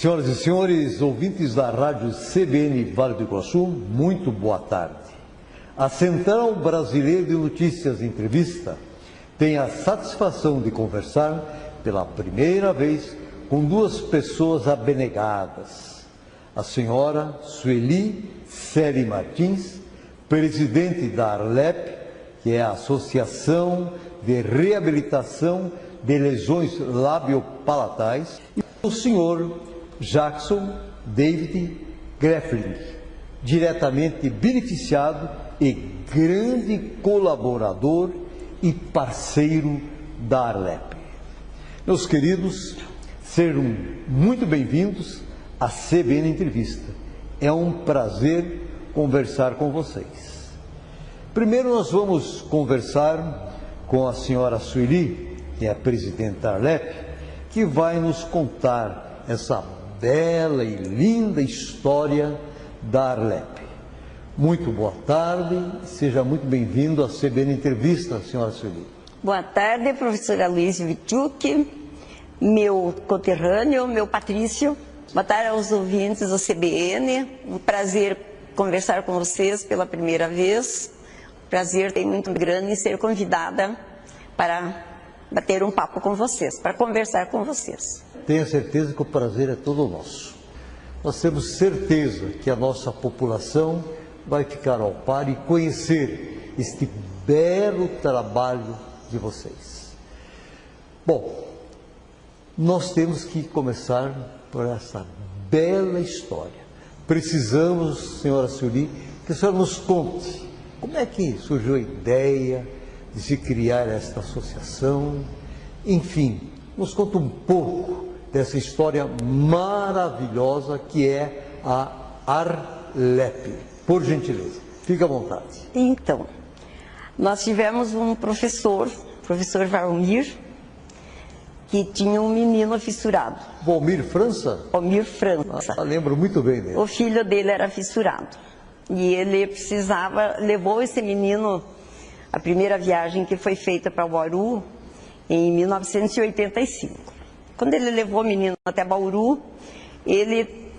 Senhoras e senhores, ouvintes da Rádio CBN Vale do Iguaçu, muito boa tarde. A Central Brasileira de Notícias Entrevista tem a satisfação de conversar pela primeira vez com duas pessoas abnegadas. A senhora Sueli Seri Martins, presidente da Arlep, que é a Associação de Reabilitação de Lesões Labiopalatais, e o senhor Jackson David Greffling, diretamente beneficiado e grande colaborador e parceiro da Arlep. Meus queridos, sejam muito bem-vindos à CBN Entrevista. É um prazer conversar com vocês. Primeiro nós vamos conversar com a senhora Sueli, que é a presidente da Arlep, que vai nos contar essa bela e linda história da Arlep. Muito boa tarde, seja muito bem-vindo à CBN Entrevista, senhora Sueli. Boa tarde, professora Luiz Vitchuk, meu conterrâneo, meu Patrício. Boa tarde aos ouvintes do CBN, um prazer conversar com vocês pela primeira vez. Prazer tem muito grande em ser convidada para bater um papo com vocês, para conversar com vocês. Tenha certeza que o prazer é todo nosso. Nós temos certeza que a nossa população vai ficar ao par e conhecer este belo trabalho de vocês. Bom, nós temos que começar por essa bela história. Precisamos, senhora Sueli, que a senhora nos conte como é que surgiu a ideia de se criar esta associação. Enfim, nos conta um pouco dessa história maravilhosa que é a Arlep. Por gentileza, fique à vontade. Então, nós tivemos um professor Valmir, que tinha um menino fissurado. Valmir França? Valmir França. Lembro muito bem dele. O filho dele era fissurado. E ele levou esse menino, a primeira viagem que foi feita para Bauru, em 1985. Quando ele levou o menino até Bauru, ele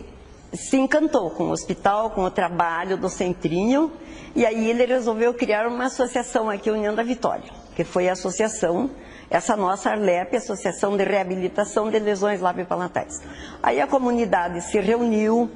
se encantou com o hospital, com o trabalho do Centrinho, e aí ele resolveu criar uma associação aqui, União da Vitória, que foi a associação, essa nossa Arlep, Associação de Reabilitação de Lesões Labiopalatais. Aí a comunidade se reuniu,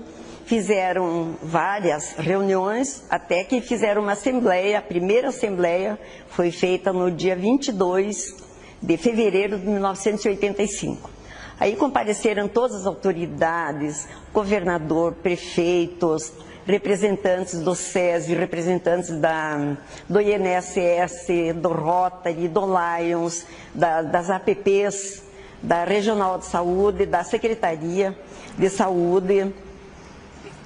fizeram várias reuniões, até que fizeram uma assembleia. A primeira assembleia foi feita no dia 22 de fevereiro de 1985. Aí compareceram todas as autoridades, governador, prefeitos, representantes do SESI, representantes do INSS, do Rotary, do Lions, das APPs, da Regional de Saúde, da Secretaria de Saúde.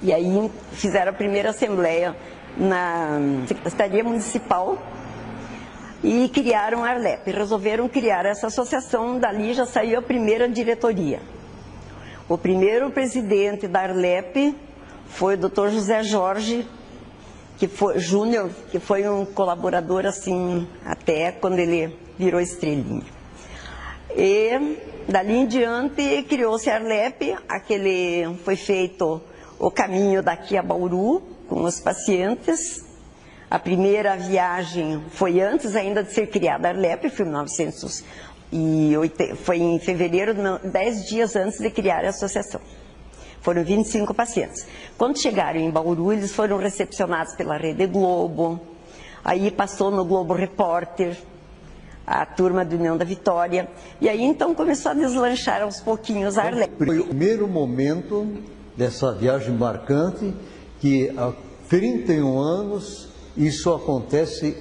E aí fizeram a primeira assembleia na Secretaria Municipal e criaram a Arlep. Resolveram criar essa associação, dali já saiu a primeira diretoria. O primeiro presidente da Arlep foi o Dr. José Jorge, Júnior, que foi um colaborador assim, até quando ele virou estrelinha. E dali em diante criou-se a Arlep, foi feito o caminho daqui a Bauru com os pacientes. A primeira viagem foi antes ainda de ser criada a Arlep, foi em fevereiro, 10 dias antes de criar a associação. Foram 25 pacientes. Quando chegaram em Bauru, eles foram recepcionados pela Rede Globo, aí passou no Globo Repórter, a turma do União da Vitória, e aí então começou a deslanchar aos pouquinhos a Arlep. Foi o primeiro momento dessa viagem marcante, que há 31 anos isso acontece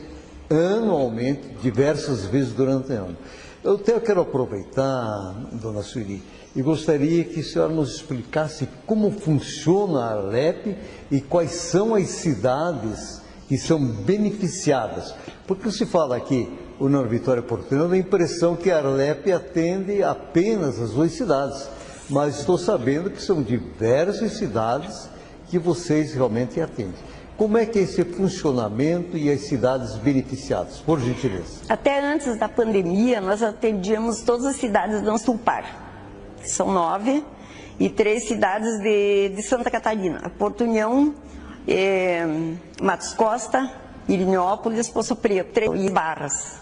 anualmente, diversas vezes durante o ano. Eu até quero aproveitar, dona Sueli, e gostaria que a senhora nos explicasse como funciona a Arlep e quais são as cidades que são beneficiadas. Porque se fala aqui, União Vitória Porteira, dá a impressão que a Arlep atende apenas as 2 cidades. Mas estou sabendo que são diversas cidades que vocês realmente atendem. Como é que é esse funcionamento e as cidades beneficiadas? Por gentileza. Até antes da pandemia, nós atendíamos todas as cidades do Sulpar, que são 9, e 3 cidades de Santa Catarina: Porto União, Matos Costa, Irinópolis, Poço Preto e Barras.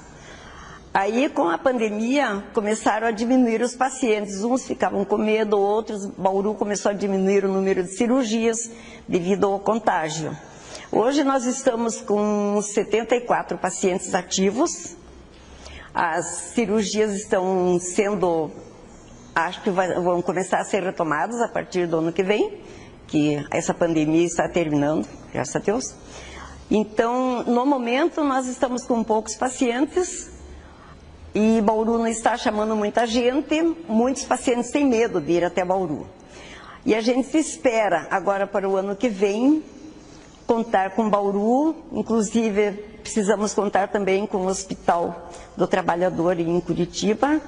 Aí, com a pandemia, começaram a diminuir os pacientes. Uns ficavam com medo, outros, Bauru começou a diminuir o número de cirurgias devido ao contágio. Hoje nós estamos com 74 pacientes ativos. As cirurgias estão sendo, acho que vão começar a ser retomadas a partir do ano que vem, que essa pandemia está terminando, graças a Deus. Então, no momento, nós estamos com poucos pacientes e Bauru não está chamando muita gente. Muitos pacientes têm medo de ir até Bauru. E a gente espera, agora para o ano que vem, contar com Bauru. Inclusive, precisamos contar também com o Hospital do Trabalhador em Curitiba,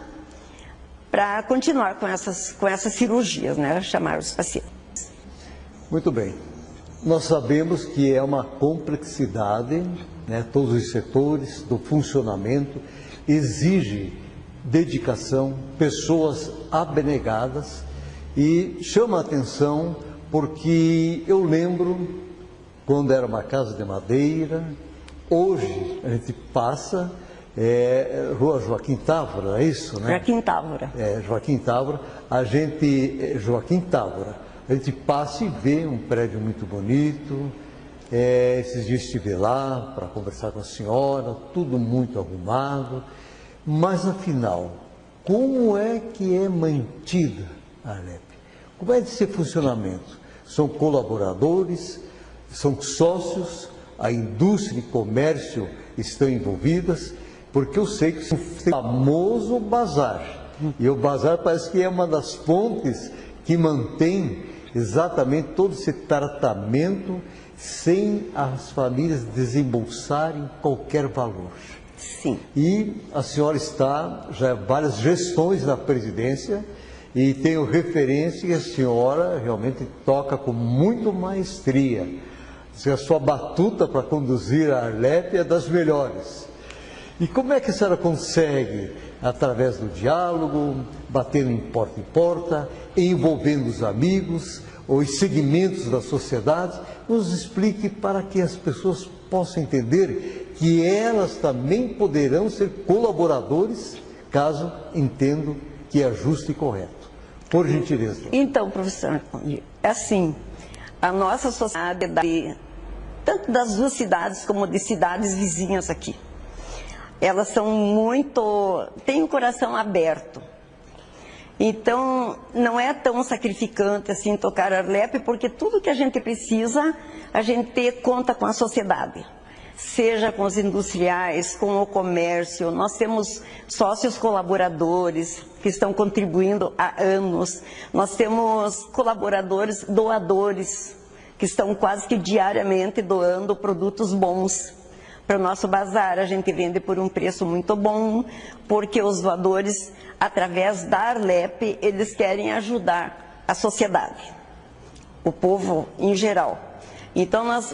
para continuar com essas cirurgias, né? Chamar os pacientes. Muito bem. Nós sabemos que é uma complexidade, né? Todos os setores do funcionamento, exige dedicação, pessoas abnegadas, e chama a atenção porque eu lembro quando era uma casa de madeira. Hoje a gente passa, Rua Joaquim Távora, é isso, né? Joaquim Távora. Joaquim Távora. Joaquim Távora. A gente passa e vê um prédio muito bonito. Esses dias estive lá para conversar com a senhora, tudo muito arrumado. Mas, afinal, como é que é mantida a Arlep? Como é esse funcionamento? São colaboradores, são sócios, a indústria e comércio estão envolvidas, porque eu sei que é um famoso bazar. E o bazar parece que é uma das pontes que mantém exatamente todo esse tratamento sem as famílias desembolsarem qualquer valor. Sim. E a senhora está já várias gestões na presidência e tenho referência que a senhora realmente toca com muito maestria. A sua batuta para conduzir a Arlep é das melhores. E como é que a senhora consegue, através do diálogo, batendo em porta, envolvendo os amigos, os segmentos da sociedade, nos explique para que as pessoas possam entender que elas também poderão ser colaboradores, caso entendam que é justo e correto. Por gentileza. Então, professor, é assim, a nossa sociedade, tanto das 2 cidades como de cidades vizinhas aqui, elas são têm um coração aberto. Então, não é tão sacrificante assim tocar Arlep, porque tudo que a gente precisa, a gente conta com a sociedade. Seja com os industriais, com o comércio. Nós temos sócios colaboradores que estão contribuindo há anos. Nós temos colaboradores doadores que estão quase que diariamente doando produtos bons. Para o nosso bazar, a gente vende por um preço muito bom, porque os doadores, através da Arlep, eles querem ajudar a sociedade, o povo em geral. Então, nós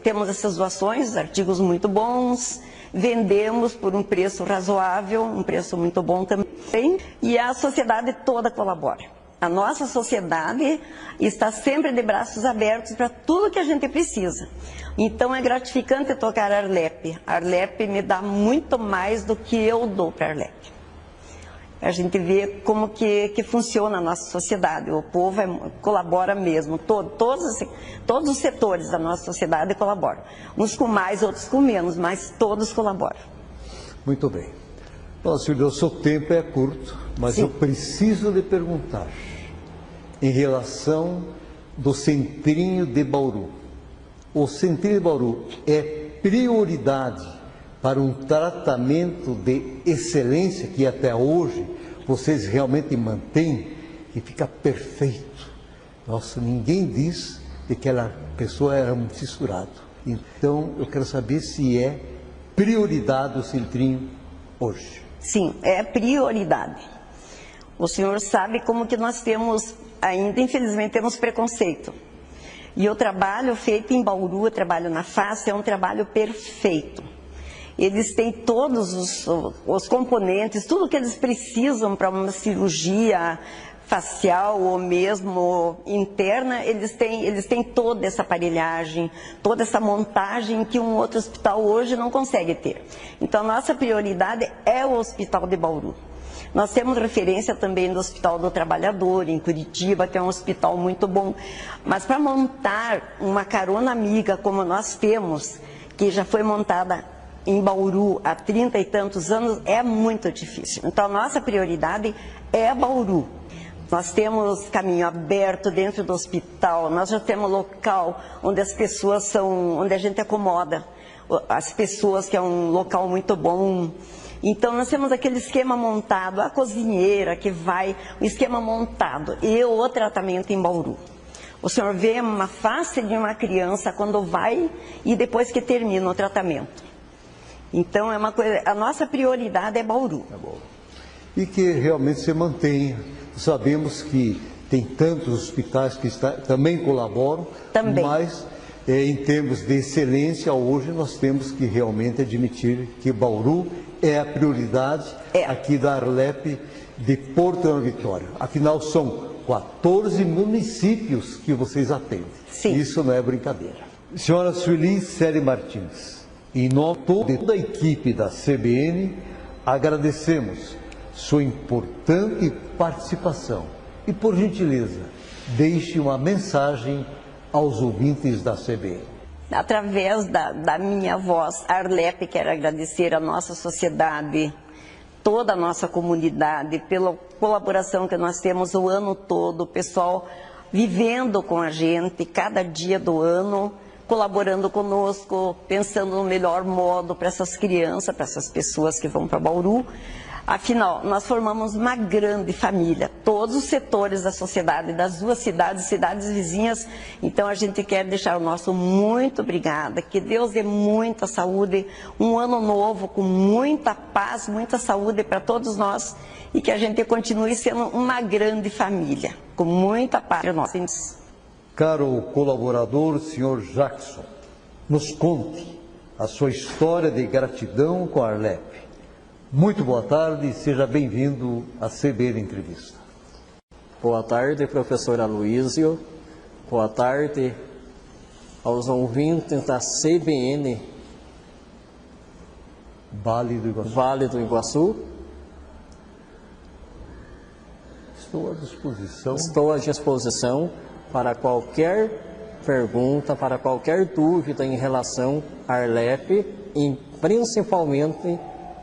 temos essas doações, artigos muito bons, vendemos por um preço razoável, um preço muito bom também, e a sociedade toda colabora. A nossa sociedade está sempre de braços abertos para tudo que a gente precisa. Então, é gratificante tocar Arlep. A Arlep me dá muito mais do que eu dou para a Arlep. A gente vê como que funciona a nossa sociedade. O povo colabora mesmo. Todos os setores da nossa sociedade colaboram. Uns com mais, outros com menos, mas todos colaboram. Muito bem. Bom, Silvia, o seu tempo é curto, mas Sim. Eu preciso lhe perguntar em relação do Centrinho de Bauru. O Centrinho de Bauru é prioridade para um tratamento de excelência que até hoje vocês realmente mantêm e fica perfeito. Nossa, ninguém diz que aquela pessoa era um fissurado. Então, eu quero saber se é prioridade o Centrinho hoje. Sim, é prioridade. O senhor sabe como que nós temos, ainda infelizmente temos preconceito. E o trabalho feito em Bauru, o trabalho na face, é um trabalho perfeito. Eles têm todos os componentes, tudo que eles precisam para uma cirurgia facial ou mesmo interna, eles têm toda essa aparelhagem, toda essa montagem que um outro hospital hoje não consegue ter. Então, nossa prioridade é o Hospital de Bauru. Nós temos referência também do Hospital do Trabalhador, em Curitiba, que é um hospital muito bom. Mas para montar uma carona amiga como nós temos, que já foi montada em Bauru há 30 e tantos anos, é muito difícil. Então, a nossa prioridade é Bauru. Nós temos caminho aberto dentro do hospital, nós já temos local onde as pessoas são, onde a gente acomoda as pessoas, que é um local muito bom. Então, nós temos aquele esquema montado, a cozinheira que vai, o esquema montado e o tratamento em Bauru. O senhor vê uma face de uma criança quando vai e depois que termina o tratamento. Então, é uma coisa, a nossa prioridade é Bauru. E que realmente se mantenha. Sabemos que tem tantos hospitais que também colaboram, mas em termos de excelência, hoje nós temos que realmente admitir que Bauru é a prioridade aqui da Arlep de Porto da Vitória. Afinal, são 14 municípios que vocês atendem. Sim. Isso não é brincadeira. Senhora Sueli Celi Martins, em nome de toda a equipe da CBN, agradecemos sua importante participação e, por gentileza, deixe uma mensagem aos ouvintes da CBN. Através da minha voz, Arlep, quero agradecer a nossa sociedade, toda a nossa comunidade, pela colaboração que nós temos o ano todo, o pessoal vivendo com a gente, cada dia do ano, colaborando conosco, pensando no melhor modo para essas crianças, para essas pessoas que vão para Bauru. Afinal, nós formamos uma grande família, todos os setores da sociedade, das duas cidades, cidades vizinhas. Então, a gente quer deixar o nosso muito obrigada, que Deus dê muita saúde, um ano novo com muita paz, muita saúde para todos nós e que a gente continue sendo uma grande família, com muita paz para nós. Caro colaborador, senhor Jackson, nos conte a sua história de gratidão com a Arlep. Muito boa tarde e seja bem-vindo à CBN Entrevista. Boa tarde, professor Aloísio. Boa tarde aos ouvintes da CBN Vale do Iguaçu. Estou à disposição para qualquer pergunta, para qualquer dúvida em relação à Arlep e principalmente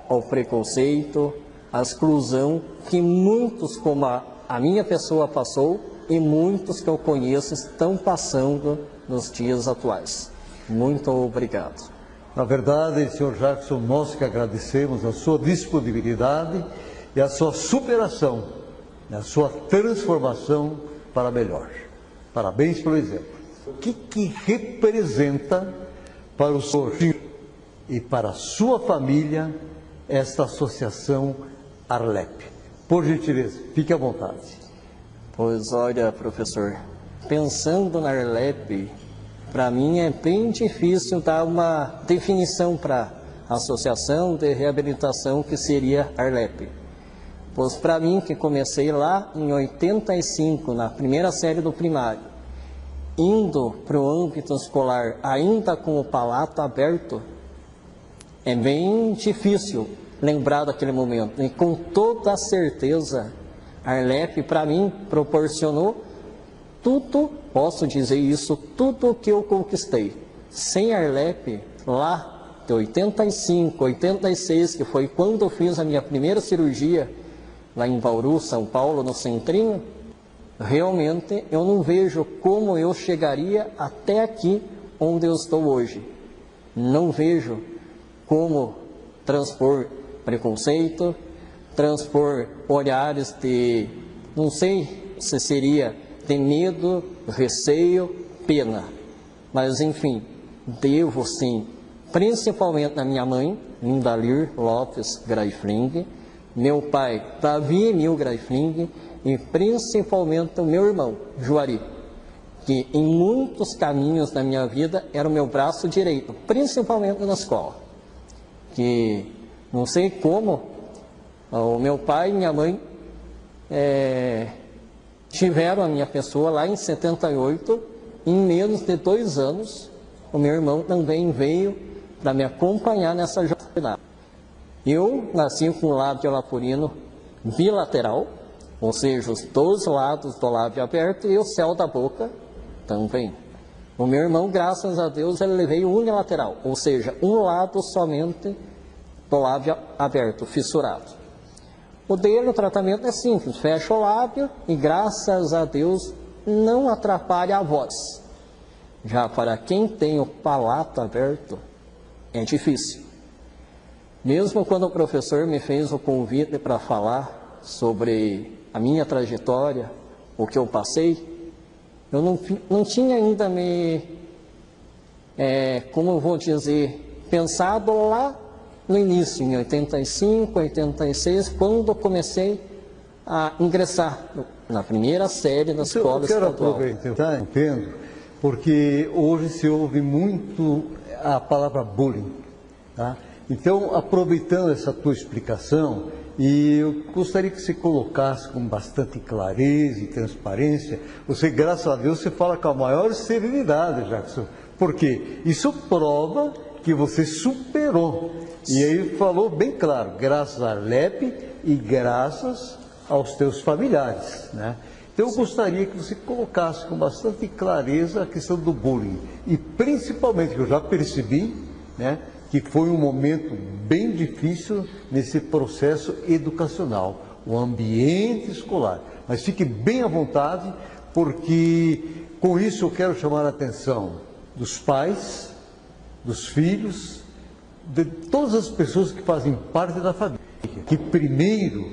ao preconceito, à exclusão que muitos, como a minha pessoa passou e muitos que eu conheço estão passando nos dias atuais. Muito obrigado. Na verdade, senhor Jackson, nós que agradecemos a sua disponibilidade e a sua superação, a sua transformação para melhor. Parabéns pelo exemplo. O que representa para o senhor e para a sua família esta associação Arlep? Por gentileza, fique à vontade. Pois olha, professor, pensando na Arlep, para mim é bem difícil dar uma definição para a associação de reabilitação que seria Arlep. Pois para mim, que comecei lá em 85, na primeira série do primário, indo para o âmbito escolar ainda com o palato aberto, é bem difícil lembrar daquele momento. E com toda certeza, a Arlep para mim proporcionou tudo, posso dizer isso, tudo o que eu conquistei. Sem a Arlep, lá de 85, 86, que foi quando eu fiz a minha primeira cirurgia, lá em Bauru, São Paulo, no Centrinho, realmente eu não vejo como eu chegaria até aqui onde eu estou hoje. Não vejo como transpor preconceito, transpor olhares de, não sei se seria de medo, receio, pena. Mas enfim, devo sim, principalmente na minha mãe, Lindalir Lopes Greifling, meu pai, Davi Emil Greifling, e principalmente o meu irmão, Juari, que em muitos caminhos da minha vida era o meu braço direito, principalmente na escola. Que não sei como, o meu pai e minha mãe tiveram a minha pessoa lá em 78, em menos de 2 anos, o meu irmão também veio para me acompanhar nessa jornada. Eu nasci com o lábio leporino bilateral, ou seja, os 2 lados do lábio aberto e o céu da boca também. O meu irmão, graças a Deus, ele veio unilateral, ou seja, um lado somente do lábio aberto, fissurado. O dele, o tratamento é simples, fecha o lábio e, graças a Deus, não atrapalha a voz. Já para quem tem o palato aberto, é difícil. Mesmo quando o professor me fez o convite para falar sobre a minha trajetória, o que eu passei, eu não tinha ainda como eu vou dizer, pensado lá no início, em 85, 86, quando eu comecei a ingressar na primeira série da escola estadual. Eu quero aproveitar, entendo, porque hoje se ouve muito a palavra bullying, tá? Então, aproveitando essa tua explicação, e eu gostaria que você colocasse com bastante clareza e transparência, você, graças a Deus, você fala com a maior serenidade, Jackson, porque isso prova que você superou. E aí falou bem claro, graças à LEP e graças aos teus familiares, né? Então eu gostaria que você colocasse com bastante clareza a questão do bullying. E principalmente, que eu já percebi, né, que foi um momento bem difícil nesse processo educacional, o ambiente escolar. Mas fique bem à vontade, porque com isso eu quero chamar a atenção dos pais, dos filhos, de todas as pessoas que fazem parte da família. Que primeiro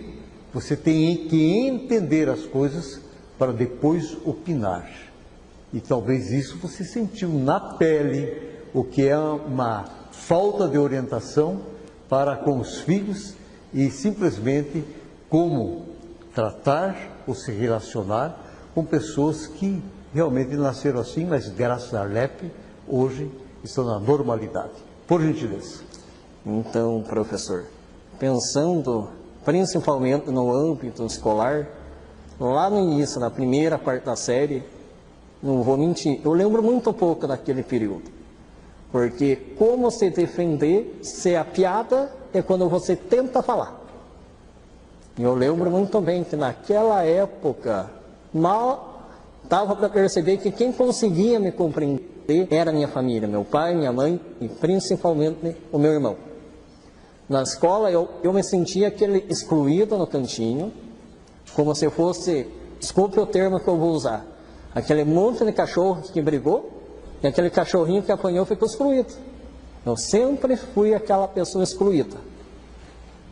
você tem que entender as coisas para depois opinar. E talvez isso você sentiu na pele, o que é uma falta de orientação para com os filhos e simplesmente como tratar ou se relacionar com pessoas que realmente nasceram assim, mas graças à LEP, hoje estão na normalidade. Por gentileza. Então, professor, pensando principalmente no âmbito escolar, lá no início, na primeira, quarta série, não vou mentir, eu lembro muito pouco daquele período. Porque como se defender se a piada é quando você tenta falar. E eu lembro muito bem que naquela época, mal dava para perceber que quem conseguia me compreender era a minha família, meu pai, minha mãe e principalmente o meu irmão. Na escola eu me sentia aquele excluído no cantinho, como se fosse, desculpe o termo que eu vou usar, aquele monte de cachorro que brigou, e aquele cachorrinho que apanhou ficou excluído. Eu sempre fui aquela pessoa excluída.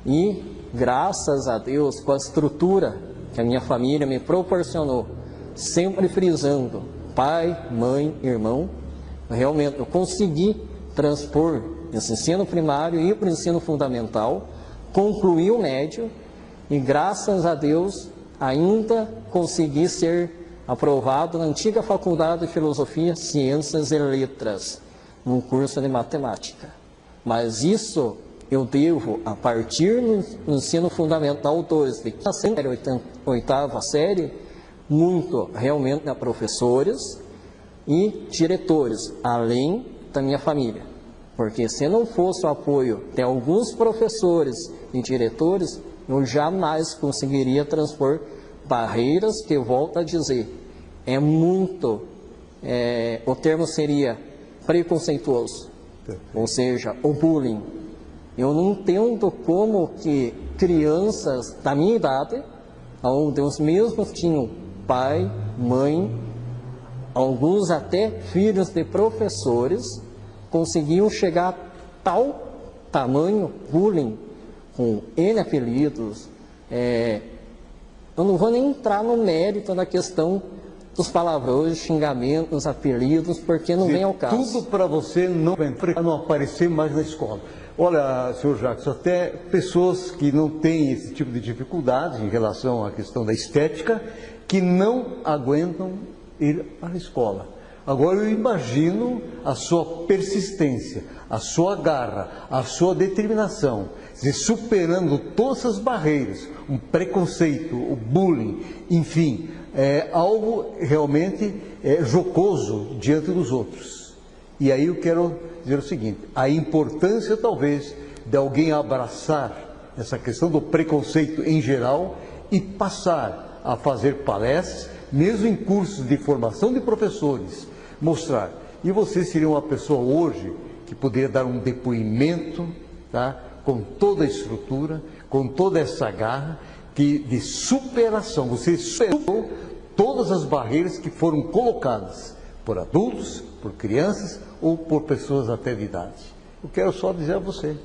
E, graças a Deus, com a estrutura que a minha família me proporcionou, sempre frisando pai, mãe, irmão, realmente eu consegui transpor esse ensino primário e para o ensino fundamental, concluí o médio e, graças a Deus, ainda consegui ser aprovado na antiga Faculdade de Filosofia, Ciências e Letras, num curso de matemática. Mas isso eu devo, a partir do ensino fundamental 2, de 8ª série, muito realmente a professores e diretores, além da minha família. Porque se não fosse o apoio de alguns professores e diretores, eu jamais conseguiria transpor barreiras que, volto a dizer, é muito, o termo seria preconceituoso, ou seja, o bullying. Eu não entendo como que crianças da minha idade, onde os mesmos tinham pai, mãe, alguns até filhos de professores, conseguiam chegar a tal tamanho bullying, com N apelidos. Eu não vou nem entrar no mérito da questão dos palavrões, xingamentos, apelidos, porque não vem ao caso. Tudo para você não aparecer mais na escola. Olha, senhor Jacques, até pessoas que não têm esse tipo de dificuldade em relação à questão da estética, que não aguentam ir à escola. Agora eu imagino a sua persistência, a sua garra, a sua determinação, superando todas as barreiras, um preconceito, o bullying, enfim, algo realmente jocoso diante dos outros. E aí eu quero dizer o seguinte, a importância talvez de alguém abraçar essa questão do preconceito em geral e passar a fazer palestras, mesmo em cursos de formação de professores, mostrar. E você seria uma pessoa hoje que poderia dar um depoimento, tá? Com toda a estrutura, com toda essa garra de superação. Você superou todas as barreiras que foram colocadas por adultos, por crianças ou por pessoas até de idade. Eu quero só dizer a você,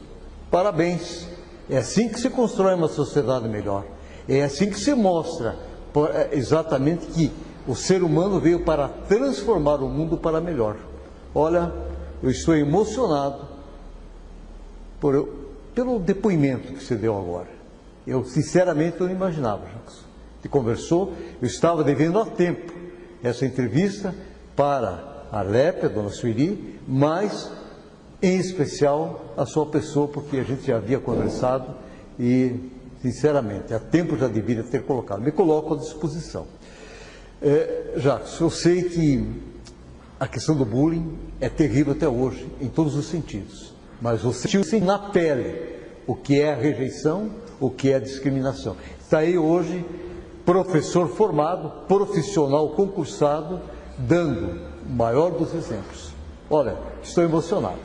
parabéns. É assim que se constrói uma sociedade melhor. É assim que se mostra exatamente que o ser humano veio para transformar o mundo para melhor. Olha, eu estou emocionado pelo depoimento que você deu agora. Eu sinceramente não imaginava, Jackson. Você conversou, eu estava devendo há tempo essa entrevista para a Arlepe, a dona Sueli, mas em especial a sua pessoa, porque a gente já havia conversado e, sinceramente, há tempo já devia ter colocado. Me coloco à disposição. Jackson, eu sei que a questão do bullying é terrível até hoje, em todos os sentidos, mas você sentiu na pele o que é a rejeição, o que é a discriminação. Está aí hoje, professor formado, profissional concursado, dando o maior dos exemplos. Olha, estou emocionado.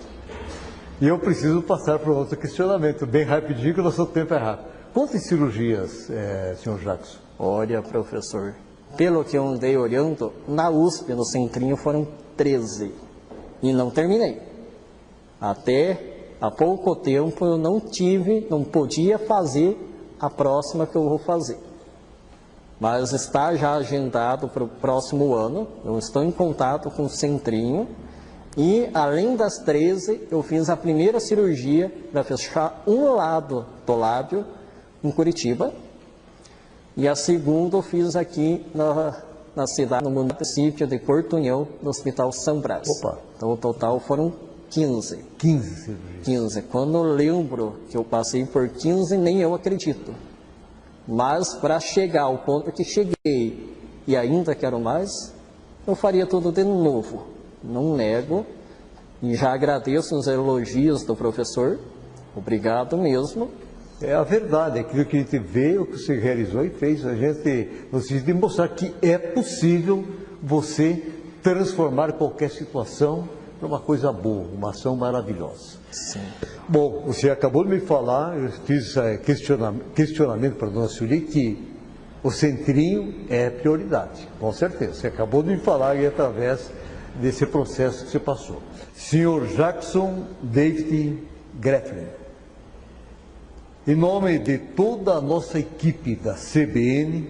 E eu preciso passar para outro questionamento, bem rapidinho, que o nosso tempo é rápido. Quantas cirurgias, senhor Jackson? Olha, professor, pelo que eu andei olhando, na USP, no Centrinho, foram 13. E não terminei. Até há pouco tempo eu não podia fazer a próxima que eu vou fazer. Mas está já agendado para o próximo ano. Eu estou em contato com o Centrinho. E, além das 13, eu fiz a primeira cirurgia para fechar um lado do lábio em Curitiba. E a segunda eu fiz aqui na cidade, no município de Portunhão, no Hospital São Brás. Opa. Então, o total foram 15. 15 cirurgias. 15. Quando eu lembro que eu passei por 15, nem eu acredito. Mas, para chegar ao ponto que cheguei e ainda quero mais, eu faria tudo de novo. Não nego, e já agradeço os elogios do professor, obrigado mesmo. É a verdade, aquilo que a gente vê, o que você realizou e fez, a gente precisa demonstrar que é possível você transformar qualquer situação para uma coisa boa, uma ação maravilhosa. Sim. Bom, você acabou de me falar, eu fiz questionamento para a dona Sueli que o Centrinho é prioridade, com certeza. Você acabou de me falar e através desse processo que você passou. Senhor Jackson David Grefflin, em nome de toda a nossa equipe da CBN,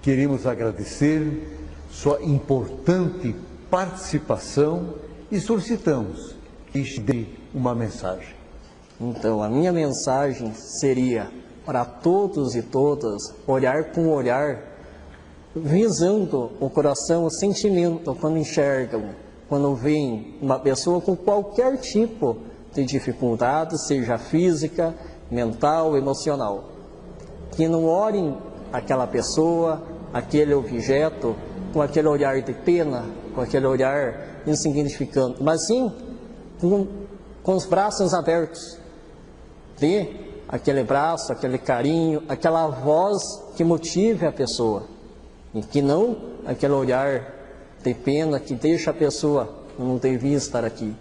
queremos agradecer sua importante participação e solicitamos que dê uma mensagem. Então, a minha mensagem seria para todos e todas olhar com olhar, visando o coração, o sentimento, quando enxergam, quando veem uma pessoa com qualquer tipo de dificuldade, seja física, mental, emocional. Que não olhem aquela pessoa, aquele objeto, com aquele olhar de pena, com aquele olhar insignificante, mas sim com os braços abertos. Dê aquele braço, aquele carinho, aquela voz que motive a pessoa. E que não aquele olhar de pena que deixa a pessoa, não devia estar aqui.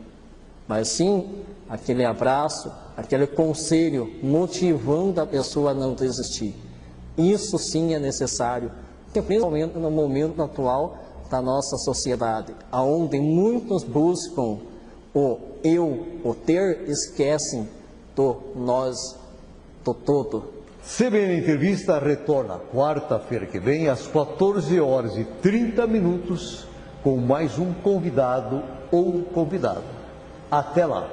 Mas sim aquele abraço, aquele conselho motivando a pessoa a não desistir. Isso sim é necessário, principalmente no momento atual da nossa sociedade, onde muitos buscam o eu, o ter, esquecem do nós, do todo. CBN Entrevista retorna quarta-feira que vem às 14h30 com mais um convidado ou convidada. Até lá!